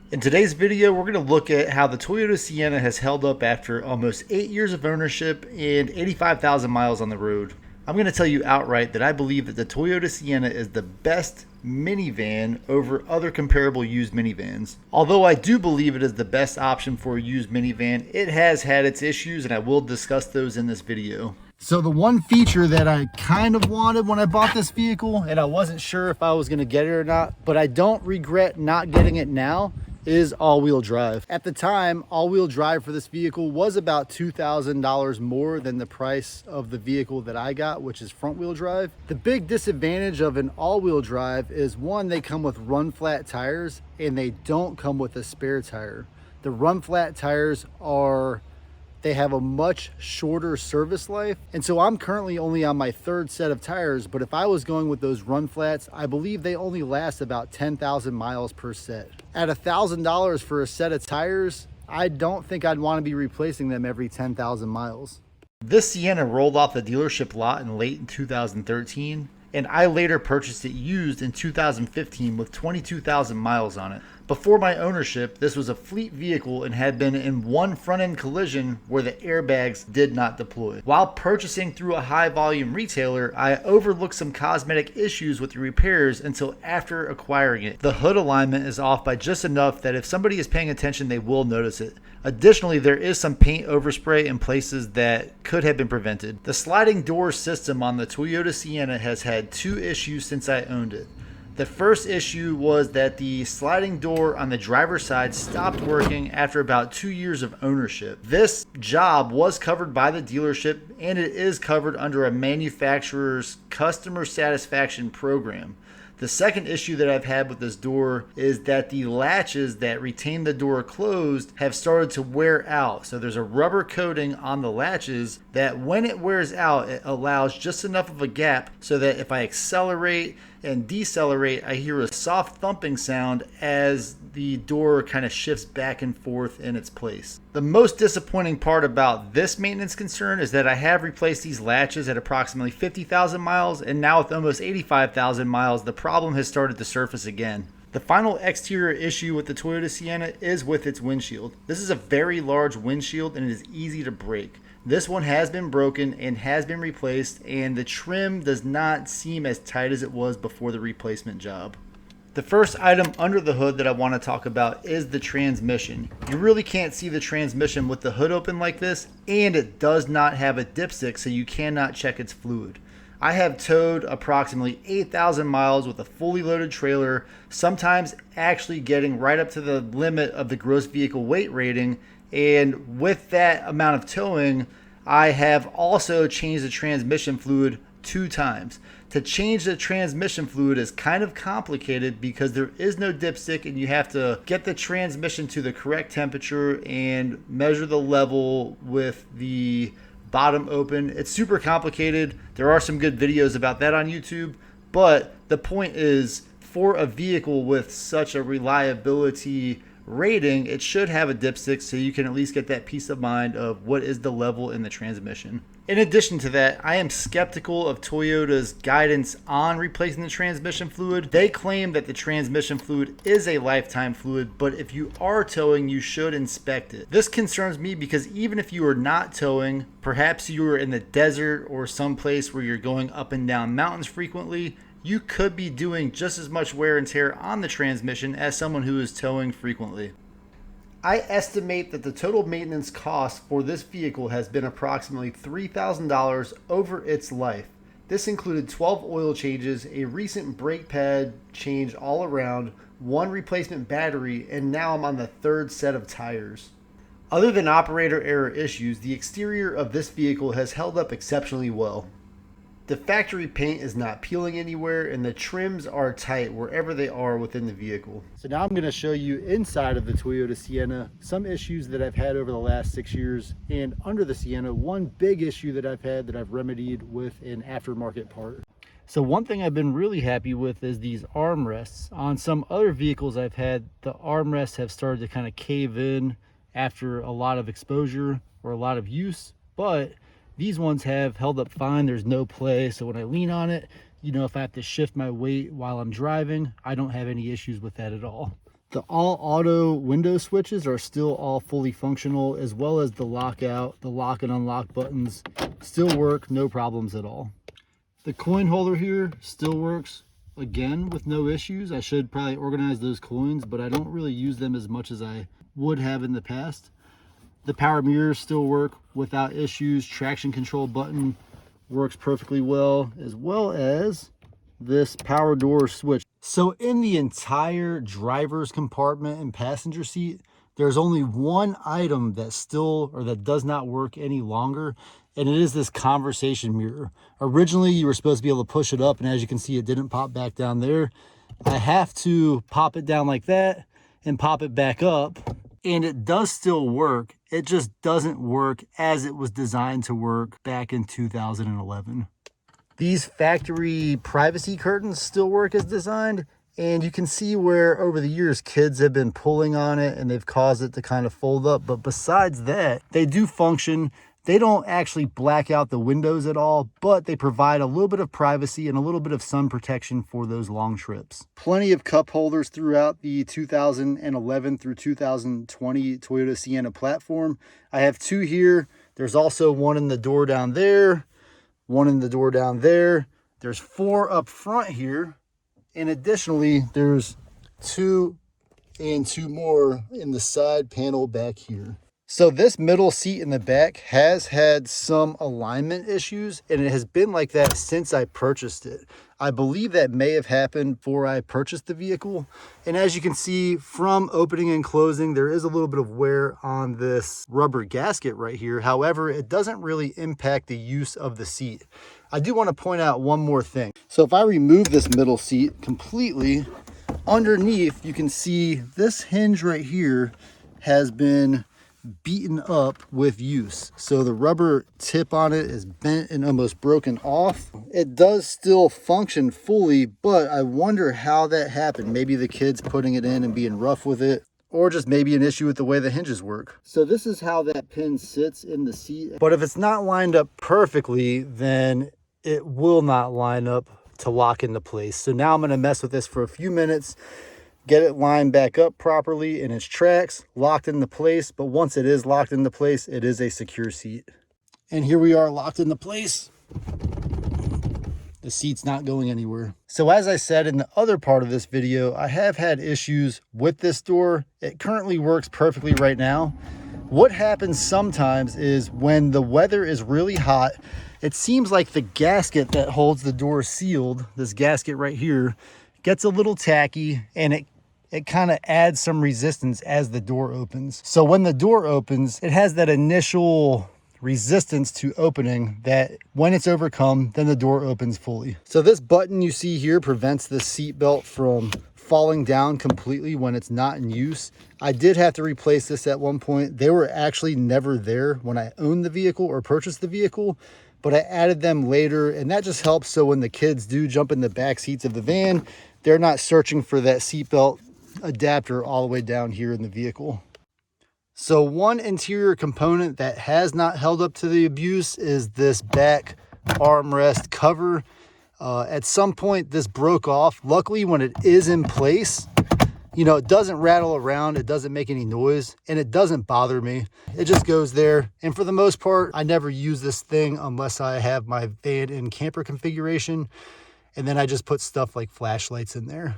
In today's video, we're going to look at how the Toyota Sienna has held up after almost 8 years of ownership and 85,000 miles on the road. I'm going to tell you outright that I believe that the Toyota Sienna is the best minivan over other comparable used minivans. Although I do believe it is the best option for a used minivan, it has had its issues and I will discuss those in this video. So the one feature that I kind of wanted when I bought this vehicle, and I wasn't sure if I was going to get it or not, but I don't regret not getting it now, is all-wheel drive. At the time, all-wheel drive for this vehicle was about $2,000 more than the price of the vehicle that I got, which is front-wheel drive. The big disadvantage of an all-wheel drive is, one, they come with run-flat tires and they don't come with a spare tire. The run-flat tires they have a much shorter service life. And so I'm currently only on my third set of tires, but if I was going with those run flats, I believe they only last about 10,000 miles per set. At $1,000 for a set of tires, I don't think I'd want to be replacing them every 10,000 miles. This Sienna rolled off the dealership lot in late 2013, and I later purchased it used in 2015 with 22,000 miles on it. Before my ownership, this was a fleet vehicle and had been in one front-end collision where the airbags did not deploy. While purchasing through a high-volume retailer, I overlooked some cosmetic issues with the repairs until after acquiring it. The hood alignment is off by just enough that if somebody is paying attention, they will notice it. Additionally, there is some paint overspray in places that could have been prevented. The sliding door system on the Toyota Sienna has had two issues since I owned it. The first issue was that the sliding door on the driver's side stopped working after about 2 years of ownership. This job was covered by the dealership and it is covered under a manufacturer's customer satisfaction program. The second issue that I've had with this door is that the latches that retain the door closed have started to wear out. So there's a rubber coating on the latches that when it wears out, it allows just enough of a gap so that if I accelerate and decelerate, I hear a soft thumping sound as the door kind of shifts back and forth in its place. The most disappointing part about this maintenance concern is that I have replaced these latches at approximately 50,000 miles, and now with almost 85,000 miles, the problem has started to surface again. The final exterior issue with the Toyota Sienna is with its windshield. This is a very large windshield and it is easy to break. This one has been broken and has been replaced, and the trim does not seem as tight as it was before the replacement job. The first item under the hood that I want to talk about is the transmission. You really can't see the transmission with the hood open like this, and it does not have a dipstick, so you cannot check its fluid. I have towed approximately 8,000 miles with a fully loaded trailer, sometimes actually getting right up to the limit of the gross vehicle weight rating. And with that amount of towing, I have also changed the transmission fluid 2 times. To change the transmission fluid is kind of complicated because there is no dipstick and you have to get the transmission to the correct temperature and measure the level with the bottom open. It's super complicated. There are some good videos about that on YouTube, but the point is, for a vehicle with such a reliability rating, it should have a dipstick so you can at least get that peace of mind of what is the level in the transmission. In addition to that, I am skeptical of Toyota's guidance on replacing the transmission fluid. They claim that the transmission fluid is a lifetime fluid, but if you are towing, you should inspect it. This concerns me because even if you are not towing, perhaps you are in the desert or someplace where you're going up and down mountains frequently, you could be doing just as much wear and tear on the transmission as someone who is towing frequently. I estimate that the total maintenance cost for this vehicle has been approximately $3,000 over its life. This included 12 oil changes, a recent brake pad change all around, 1 replacement battery, and now I'm on the 3rd set of tires. Other than operator error issues, the exterior of this vehicle has held up exceptionally well. The factory paint is not peeling anywhere and the trims are tight wherever they are within the vehicle. So now I'm going to show you inside of the Toyota Sienna some issues that I've had over the last 6 years, and under the Sienna, one big issue that I've had that I've remedied with an aftermarket part. So one thing I've been really happy with is these armrests. On some other vehicles I've had, the armrests have started to kind of cave in after a lot of exposure or a lot of use, but these ones have held up fine. There's no play, so when I lean on it, you know, if I have to shift my weight while I'm driving, I don't have any issues with that at all. The all auto window switches are still all fully functional, as well as the lockout, the lock and unlock buttons still work, no problems at all. The coin holder here still works, again, with no issues. I should probably organize those coins, but I don't really use them as much as I would have in the past. The power mirrors still work without issues. Traction control button works perfectly well as this power door switch. So in the entire driver's compartment and passenger seat, there's only one item that still, or that does not work any longer, and it is this conversation mirror. Originally, you were supposed to be able to push it up, and as you can see, it didn't pop back down there. I have to pop it down like that and pop it back up, and it does still work. It just doesn't work as it was designed to work back in 2011. These factory privacy curtains still work as designed, and you can see where over the years kids have been pulling on it and they've caused it to kind of fold up. But besides that, they do function. They don't actually black out the windows at all, but they provide a little bit of privacy and a little bit of sun protection for those long trips. Plenty of cup holders throughout the 2011 through 2020 Toyota Sienna platform. I have two here. There's also one in the door down there, one in the door down there. There's four up front here. And additionally, there's two and two more in the side panel back here. So this middle seat in the back has had some alignment issues, and it has been like that since I purchased it. I believe that may have happened before I purchased the vehicle. And as you can see from opening and closing, there is a little bit of wear on this rubber gasket right here. However, it doesn't really impact the use of the seat. I do want to point out one more thing. So if I remove this middle seat completely, underneath you can see this hinge right here has been beaten up with use. So the rubber tip on it is bent and almost broken off. It does still function fully, but I wonder how that happened. Maybe the kids putting it in and being rough with it, or just maybe an issue with the way the hinges work. So this is how that pin sits in the seat. But if it's not lined up perfectly, then it will not line up to lock into place. So now I'm going to mess with this for a few minutes, get it lined back up properly in its tracks, locked into place. But once it is locked into place, it is a secure seat. And here we are locked into place. The seat's not going anywhere. So as I said in the other part of this video, I have had issues with this door. It currently works perfectly right now. What happens sometimes is when the weather is really hot, it seems like the gasket that holds the door sealed, this gasket right here, gets a little tacky, and it kind of adds some resistance as the door opens. So when the door opens, it has that initial resistance to opening that when it's overcome, then the door opens fully. So this button you see here prevents the seat belt from falling down completely when it's not in use. I did have to replace this at one point. They were actually never there when I owned the vehicle or purchased the vehicle, but I added them later, and that just helps so when the kids do jump in the back seats of the van, they're not searching for that seatbelt adapter all the way down here in the vehicle. So one interior component that has not held up to the abuse is this back armrest cover. At some point this broke off. Luckily, when it is in place, you know, it doesn't rattle around, it doesn't make any noise, and it doesn't bother me. It just goes there. And for the most part, I never use this thing unless I have my van in camper configuration. And then I just put stuff like flashlights in there.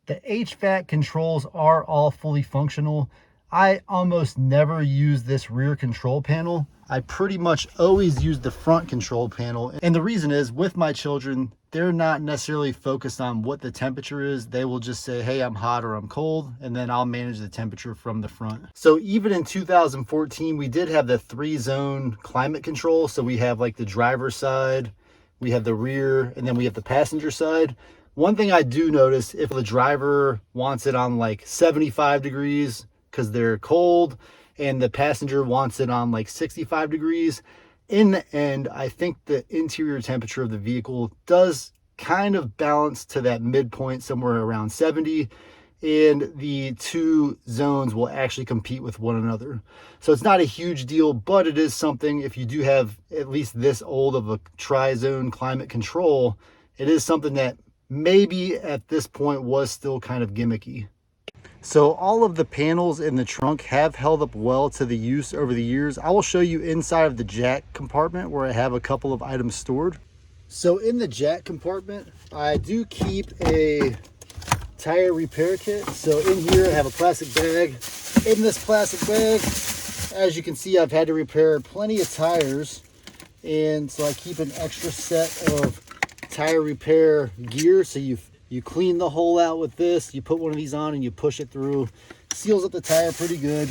The HVAC controls are all fully functional. I almost never use this rear control panel. I pretty much always use the front control panel. And the reason is, with my children, they're not necessarily focused on what the temperature is. They will just say, hey, I'm hot or I'm cold, and then I'll manage the temperature from the front. So even in 2014, we did have the 3-zone climate control. So we have like the driver's side, we have the rear, and then we have the passenger side. One thing I do notice, if the driver wants it on like 75 degrees because they're cold, and the passenger wants it on like 65 degrees, in the end, I think the interior temperature of the vehicle does kind of balance to that midpoint somewhere around 70, and the two zones will actually compete with one another. So it's not a huge deal, but it is something. If you do have at least this old of a tri-zone climate control, it is something that maybe at this point was still kind of gimmicky. So all of the panels in the trunk have held up well to the use over the years. I will show you inside of the jack compartment where I have a couple of items stored. So in the jack compartment, I do keep a tire repair kit. So in here I have a plastic bag. In this plastic bag, as you can see, I've had to repair plenty of tires. And so I keep an extra set of tire repair gear. So you clean the hole out with this, you put one of these on and you push it through, seals up the tire pretty good.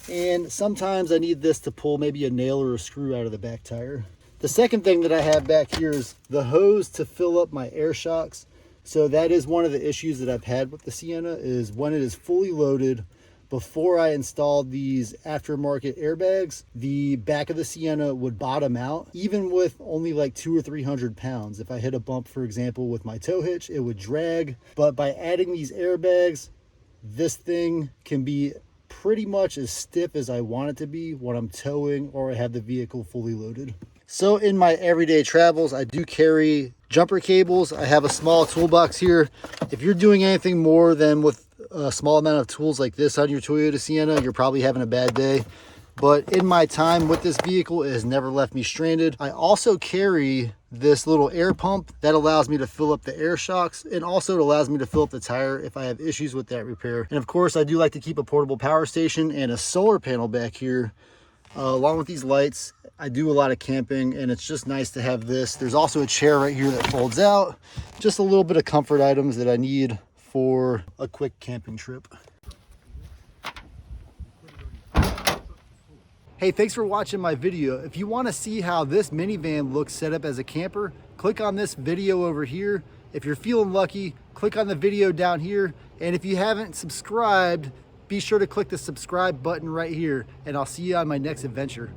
And sometimes I need this to pull maybe a nail or a screw out of the back tire. The second thing that I have back here is the hose to fill up my air shocks. So that is one of the issues that I've had with the Sienna, is when it is fully loaded, before I installed these aftermarket airbags, the back of the Sienna would bottom out, even with only like 200 or 300 pounds. If I hit a bump, for example, with my tow hitch, it would drag. But by adding these airbags, this thing can be pretty much as stiff as I want it to be when I'm towing or I have the vehicle fully loaded. So in my everyday travels, I do carry jumper cables. I have a small toolbox here. If you're doing anything more than with a small amount of tools like this on your Toyota Sienna, you're probably having a bad day. But in my time with this vehicle, it has never left me stranded. I also carry this little air pump that allows me to fill up the air shocks, and also it allows me to fill up the tire if I have issues with that repair. And of course, I do like to keep a portable power station and a solar panel back here, along with these lights. I do a lot of camping and it's just nice to have this. There's also a chair right here that folds out. Just a little bit of comfort items that I need for a quick camping trip. Hey, thanks for watching my video. If you want to see how this minivan looks set up as a camper, click on this video over here. If you're feeling lucky, click on the video down here. And if you haven't subscribed, be sure to click the subscribe button right here, and I'll see you on my next adventure.